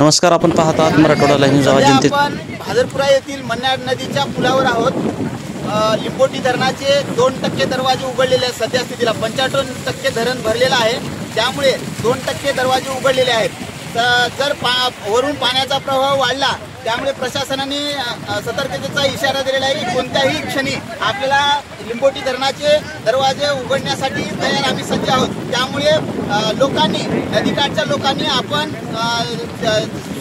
नमस्कार, आपण पाहत आहात मराठवाडा लाईव्ह न्यूज आवाज जनतेत. आपण भादरपुरा येथील मन्नाड नदीच्या पुलावर आहोत. लिंबोटी धरणाचे 2% दरवाजे उघडलेले आहेत. सध्या स्थितीला 95% धरण भरलेलं आहे, त्यामुळे 2% दरवाजे उघडलेले आहेत. जर वरून पाण्याचा प्रवाह वाढला त्यामुळे प्रशासनाने सतर्कतेचा इशारा दिलेला आहे की कोणत्याही क्षणी आपल्याला लिंबोटी धरणाचे दरवाजे उघडण्यासाठी तयार आम्ही सज्ज आहोत. त्यामुळे लोकांनी, नदीकाठच्या लोकांनी आपण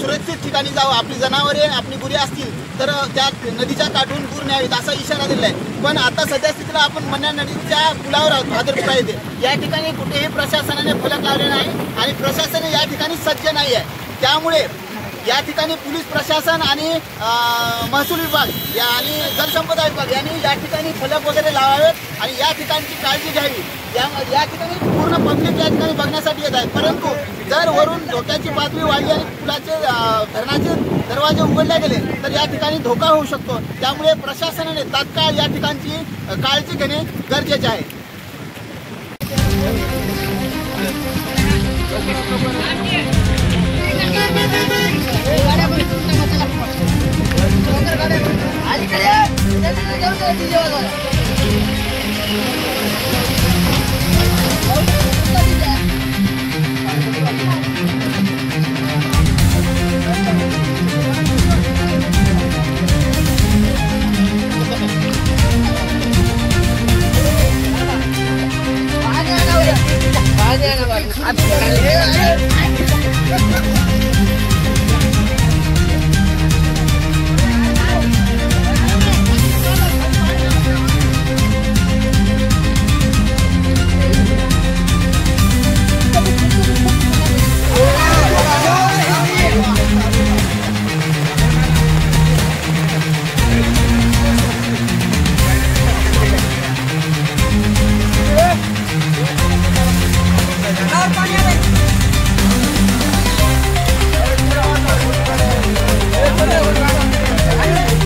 सुरक्षित ठिकाणी जावं. आपली जनावरे, आपली गुरे असतील तर त्या नदीच्या काठून दूर न्यावीत असा इशारा दिला आहे. पण आता सध्या स्थितीला आपण मन्नाड नदीच्या पुलावर आहोत भादरपुरा येथे. या ठिकाणी कुठेही प्रशासनाने फलक लावले नाही आणि प्रशासन या ठिकाणी सज्ज नाही आहे. त्यामुळे या ठिकाणी पोलीस प्रशासन आणि महसूल विभाग आणि जलसंपदा विभाग यांनी या ठिकाणी फलक वगैरे लावावेत आणि या ठिकाणची काळजी घ्यावी. या ठिकाणी पूर्ण पब्लिक या ठिकाणी बघण्यासाठी येत आहे. परंतु जर वरून धोक्याची पातळी वाढली आणि पुलाचे धरणाचे दरवाजे उघडले गेले तर या ठिकाणी धोका होऊ शकतो. त्यामुळे प्रशासनाने तात्काळ या ठिकाणची काळजी घेणे गरजेचे आहे.